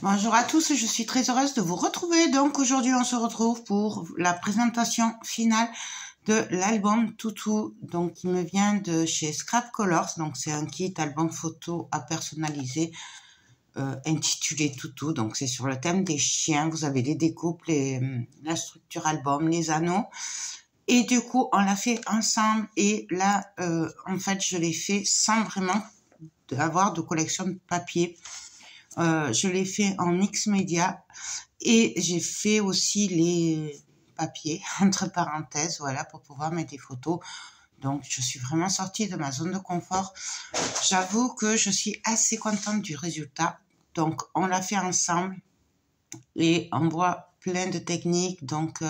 Bonjour à tous, je suis très heureuse de vous retrouver. Donc aujourd'hui on se retrouve pour la présentation finale de l'album Toutou, donc qui me vient de chez Scrap Colors. Donc c'est un kit album photo à personnaliser intitulé Toutou. Donc c'est sur le thème des chiens. Vous avez les découpes, la structure album, les anneaux. Et du coup on l'a fait ensemble et là en fait je l'ai fait sans vraiment avoir de collection de papier. Je l'ai fait en mix média et j'ai fait aussi les papiers entre parenthèses, voilà, pour pouvoir mettre des photos. Donc je suis vraiment sortie de ma zone de confort. J'avoue que je suis assez contente du résultat. Donc on l'a fait ensemble et on voit plein de techniques, donc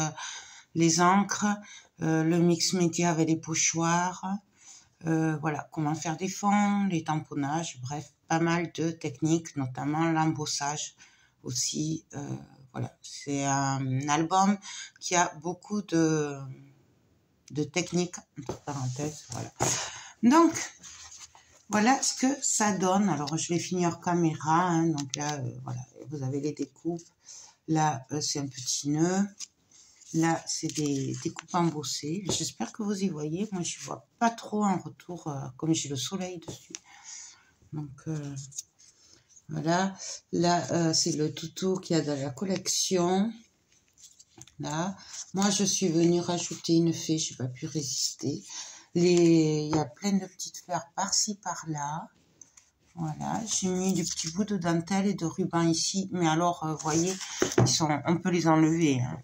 les encres, le mix média avec les pochoirs, voilà, comment faire des fonds, les tamponnages, bref, pas mal de techniques, notamment l'embossage aussi. Voilà, c'est un album qui a beaucoup de techniques, entre parenthèses, voilà. Donc, voilà ce que ça donne. Alors, je vais finir hors caméra, hein, donc là, voilà, vous avez les découpes. Là, c'est un petit nœud. Là, c'est des découpes embossées. J'espère que vous y voyez. Moi, je ne vois pas trop en retour, comme j'ai le soleil dessus. Donc, voilà. Là, c'est le toutou qu'il y a dans la collection. Là. Moi, je suis venue rajouter une fée. Je n'ai pas pu résister. Il y a plein de petites fleurs par-ci, par-là. Voilà. J'ai mis du petit bout de dentelle et de ruban ici. Mais alors, vous voyez, on peut les enlever, hein.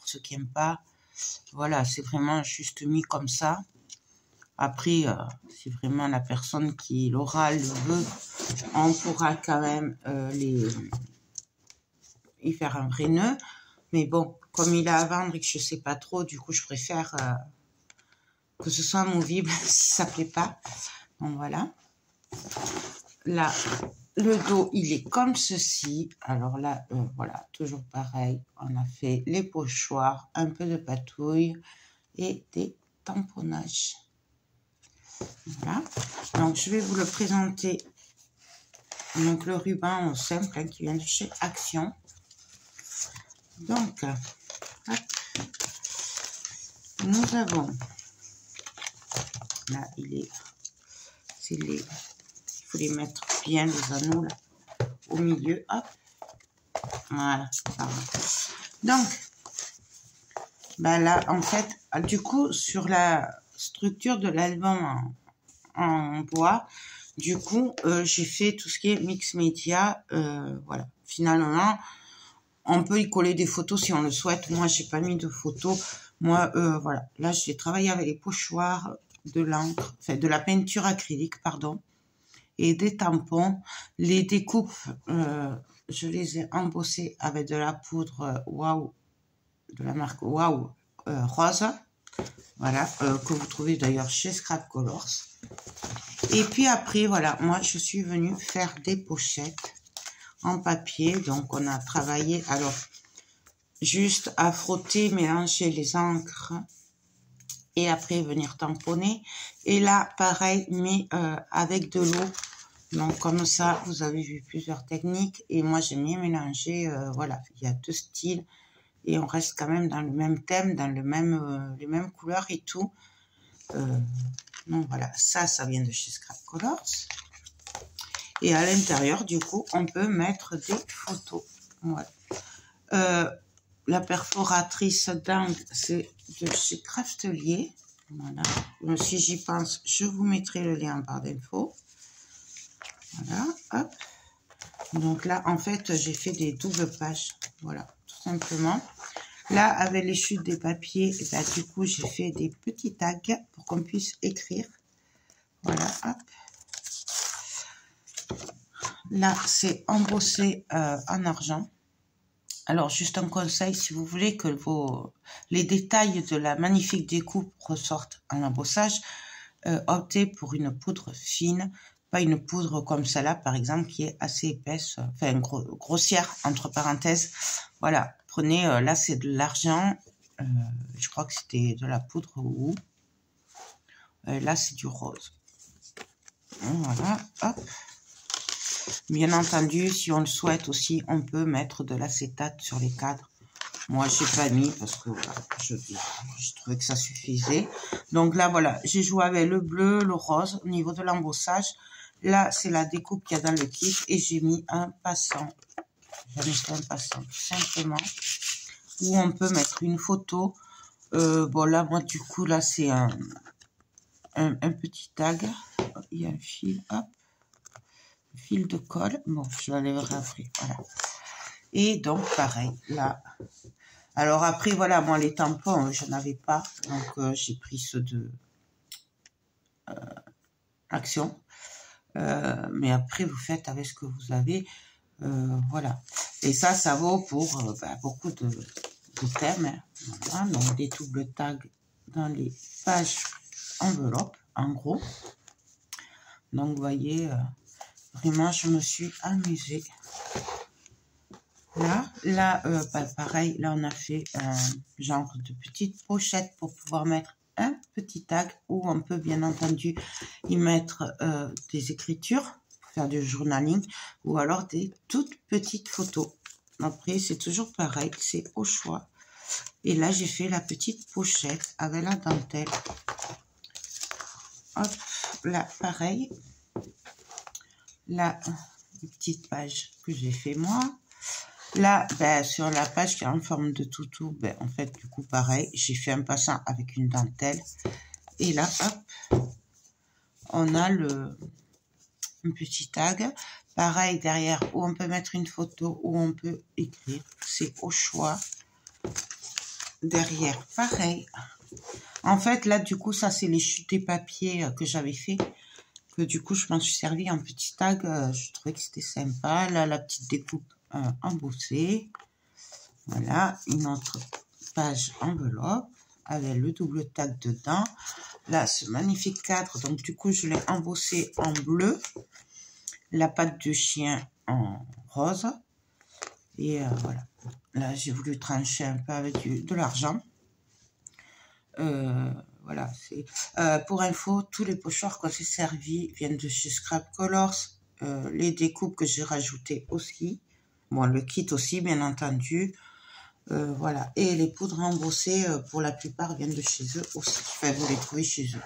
Ceux qui n'aiment pas, voilà, c'est vraiment juste mis comme ça. Après, si vraiment la personne qui l'aura le veut, on pourra quand même y faire un vrai nœud. Mais bon, comme il a à vendre et que je sais pas trop, du coup, je préfère que ce soit amovible si ça plaît pas. Donc voilà. Là, le dos, il est comme ceci. Alors là, voilà, toujours pareil. On a fait les pochoirs, un peu de patouille et des tamponnages. Voilà. Donc, je vais vous le présenter. Donc, le ruban simple, hein, qui vient de chez Action. Donc, hop. Nous avons, là, il faut les mettre bien, les anneaux, là, au milieu, hop. Voilà, ça va. Donc, ben là, en fait, du coup, sur la structure de l'album en bois, du coup, j'ai fait tout ce qui est mix média, voilà. Finalement, on peut y coller des photos si on le souhaite. Moi, j'ai pas mis de photos. Moi, voilà. Là, j'ai travaillé avec les pochoirs, de l'encre, enfin, de la peinture acrylique, pardon, et des tampons. Les découpes, je les ai embossées avec de la poudre Waouh, de la marque Waouh Rose, voilà, que vous trouvez d'ailleurs chez Scrap Colors. Et puis après, voilà, moi je suis venue faire des pochettes en papier. Donc on a travaillé, alors, juste à frotter, mélanger les encres et après venir tamponner. Et là, pareil, mais avec de l'eau. Donc comme ça, vous avez vu plusieurs techniques. Et moi, j'ai bien mélangé, voilà, il y a deux styles. Et on reste quand même dans le même thème, dans les mêmes couleurs et tout. Donc voilà, ça vient de chez Scrap Colors. Et à l'intérieur, du coup, on peut mettre des photos. Voilà. La perforatrice d'angle, c'est de chez Craftelier. Voilà. Donc, si j'y pense, je vous mettrai le lien en barre d'infos. Voilà, hop. Donc là, en fait, j'ai fait des doubles pages. Voilà, tout simplement. Là, avec les chutes des papiers, bah, du coup, j'ai fait des petits tags pour qu'on puisse écrire. Voilà, hop. Là, c'est embossé en argent. Alors, juste un conseil, si vous voulez que les détails de la magnifique découpe ressortent en embossage, optez pour une poudre fine, pas une poudre comme celle-là, par exemple, qui est assez épaisse, enfin grossière, entre parenthèses. Voilà, prenez, là c'est de l'argent, je crois que c'était de la poudre ou là c'est du rose. Voilà, hop. Bien entendu, si on le souhaite aussi, on peut mettre de l'acétate sur les cadres. Moi, j'ai pas mis parce que voilà, je trouvais que ça suffisait. Donc là, voilà, j'ai joué avec le bleu, le rose au niveau de l'embossage. Là, c'est la découpe qu'il y a dans le kit et j'ai mis un passant. J'ai mis un passant tout simplement où on peut mettre une photo. Bon, là, moi, du coup, là, c'est un petit tag. Il y a un fil, hop, fil de colle. Bon, je l'enlèverai après, voilà. Et donc, pareil, là. Alors après, voilà, moi, les tampons, je n'avais pas. Donc, j'ai pris ceux de Action. Mais après, vous faites avec ce que vous avez. Voilà. Et ça vaut pour beaucoup de thèmes. Hein. Voilà. Donc, des doubles tags dans les pages enveloppes, en gros. Donc, vous voyez, vraiment, je me suis amusée. Là, pareil, là, on a fait un genre de petite pochette pour pouvoir mettre un petit tag où on peut, bien entendu, y mettre des écritures, pour faire du journaling, ou alors des toutes petites photos. Après, c'est toujours pareil, c'est au choix. Et là, j'ai fait la petite pochette avec la dentelle. Hop, là, pareil. Là, une petite page que j'ai fait moi. Là, sur la page qui est en forme de toutou, en fait, du coup, pareil, j'ai fait un passant avec une dentelle. Et là, hop, on a un petit tag. Pareil, derrière, où on peut mettre une photo, où on peut écrire. C'est au choix. Derrière, pareil. En fait, là, du coup, ça, c'est les chutes des papiers que j'avais fait. Que du coup, je m'en suis servi en petit tag. Je trouvais que c'était sympa. Là, la petite découpe embossée. Voilà, une autre page enveloppe avec le double tag dedans. Là, ce magnifique cadre. Donc, du coup, je l'ai embossé en bleu. La patte de chien en rose. Et voilà. Là, j'ai voulu trancher un peu avec de l'argent. Voilà, c'est pour info, tous les pochoirs que j'ai servis viennent de chez Scrap Colors. Les découpes que j'ai rajoutées aussi. Bon, le kit aussi, bien entendu. Voilà. Et les poudres embossées, pour la plupart, viennent de chez eux aussi. Enfin, vous les trouvez chez eux.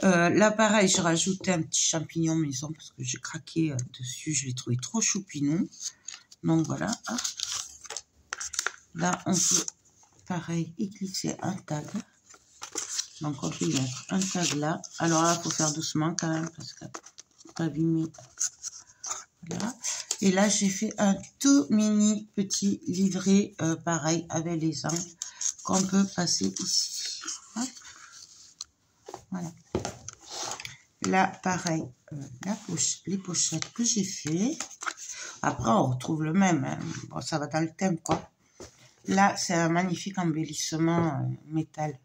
Là, pareil, j'ai rajouté un petit champignon maison parce que j'ai craqué dessus. Je l'ai trouvé trop choupinou. Donc, voilà. Hop. Là, on peut, pareil, y glisser un tag. Donc, on peut y mettre un tag là. Alors là, il faut faire doucement quand même parce que pas abîmer. Voilà. Et là, j'ai fait un tout mini petit livret, pareil, avec les angles qu'on peut passer ici. Hop. Voilà. Là, pareil, les pochettes que j'ai fait. Après, on retrouve le même. Hein. Bon, ça va dans le thème, quoi. Là, c'est un magnifique embellissement métal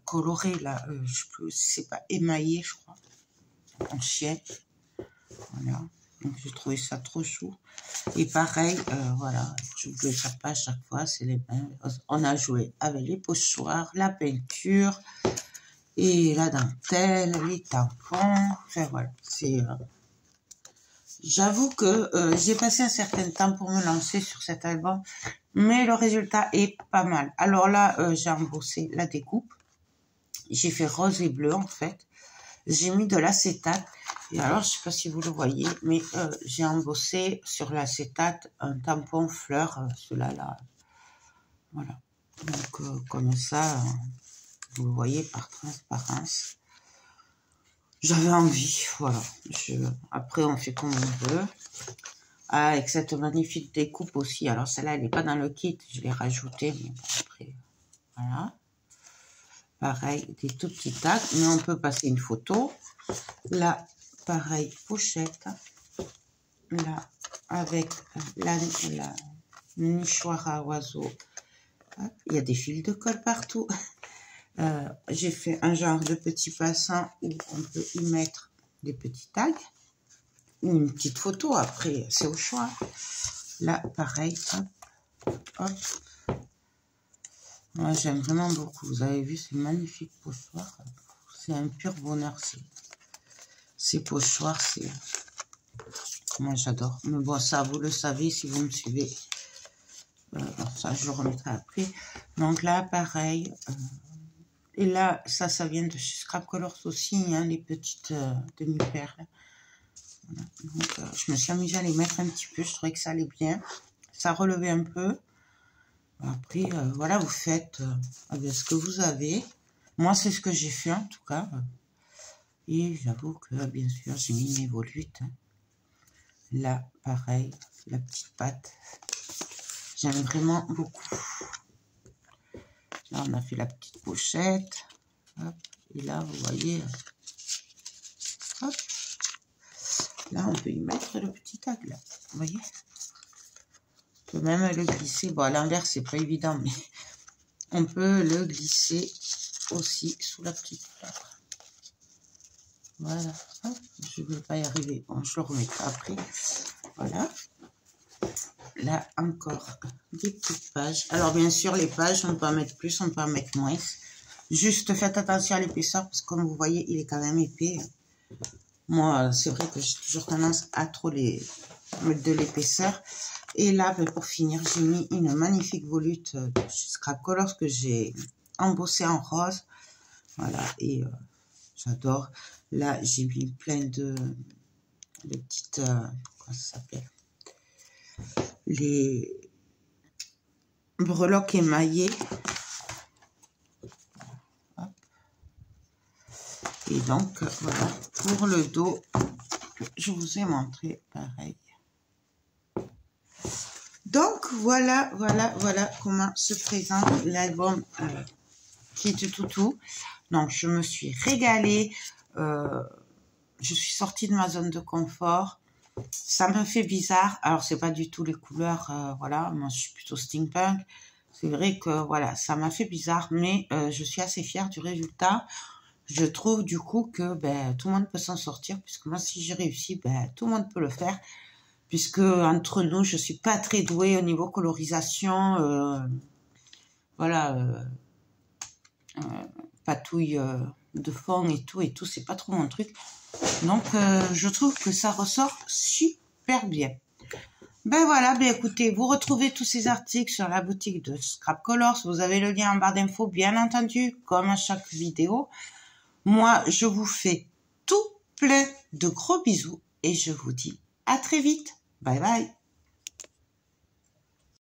coloré, là. C'est pas émaillé, je crois. En chien. Voilà. Donc, j'ai trouvé ça trop chou. Et pareil, voilà, je vous le fais pas à chaque fois, c'est les mêmes. On a joué avec les pochoirs, la peinture, et la dentelle, les tampons. Enfin, voilà, c'est... J'avoue que j'ai passé un certain temps pour me lancer sur cet album, mais le résultat est pas mal. Alors là, j'ai embossé la découpe. J'ai fait rose et bleu, en fait. J'ai mis de l'acétate. Et alors, je sais pas si vous le voyez, mais j'ai embossé sur l'acétate un tampon fleur, cela là. Voilà. Donc, comme ça, vous le voyez par transparence. J'avais envie, voilà. Après, on fait comme on veut. Ah, avec cette magnifique découpe aussi. Alors, celle-là, elle n'est pas dans le kit. Je l'ai rajoutée, mais bon, après, voilà. Pareil, des tout petits tags, mais on peut passer une photo. Là, pareil, pochette. Là, avec la nichoir à oiseaux. Il y a des fils de colle partout. J'ai fait un genre de petit passant où on peut y mettre des petits tags. Ou une petite photo, après, c'est au choix. Là, pareil, hop, hop. Moi, j'aime vraiment beaucoup. Vous avez vu, c'est magnifique pochoir. C'est un pur bonheur. Ces pochoirs, c'est Moi, j'adore. Mais bon, ça, vous le savez si vous me suivez. Ça, je le remettrai après. Donc là, pareil. Et là, ça vient de chez Scrap Colors aussi, hein, les petites demi-perles. Voilà. Donc, je me suis amusée à les mettre un petit peu. Je trouvais que ça allait bien. Ça relevait un peu. Après, voilà, vous faites avec ce que vous avez. Moi, c'est ce que j'ai fait, en tout cas. Et j'avoue que, bien sûr, j'ai mis mes volutes. Hein. Là, pareil, la petite patte. J'aime vraiment beaucoup. Là, on a fait la petite pochette. Hop. Et là, vous voyez, hop. Là, on peut y mettre le petit tag, là. Vous voyez? On peut même le glisser. Bon, à l'envers, c'est pas évident, mais on peut le glisser aussi sous la petite fleur. Voilà. Hop. Je ne veux pas y arriver. Bon, je le remettrai après. Voilà. Là, encore des petites pages. Alors, bien sûr, les pages, on peut en mettre plus, on peut en mettre moins. Juste, faites attention à l'épaisseur, parce que comme vous voyez, il est quand même épais. Moi, c'est vrai que j'ai toujours tendance à trop mettre de l'épaisseur. Et là, ben, pour finir, j'ai mis une magnifique volute de chez Scrap Colors que j'ai embossée en rose. Voilà, et j'adore. Là, j'ai mis plein de petites... comment ça s'appelle? Les breloques émaillées. Hop. Et donc, voilà, pour le dos, je vous ai montré pareil. Donc, voilà comment se présente l'album Kit Toutou. Donc, je me suis régalée. Je suis sortie de ma zone de confort. Ça me fait bizarre. Alors, c'est pas du tout les couleurs, voilà. Moi, je suis plutôt steampunk. C'est vrai que, voilà, ça m'a fait bizarre, mais je suis assez fière du résultat. Je trouve, du coup, que ben, tout le monde peut s'en sortir, puisque moi, si j'ai réussi, ben, tout le monde peut le faire. Puisque, entre nous, je suis pas très douée au niveau colorisation. Voilà, patouille de fond et tout, c'est pas trop mon truc. Donc, je trouve que ça ressort super bien. Ben voilà, ben écoutez, vous retrouvez tous ces articles sur la boutique de Scrap Colors. Vous avez le lien en barre d'infos, bien entendu, comme à chaque vidéo. Moi, je vous fais tout plein de gros bisous et je vous dis à très vite. Bye bye.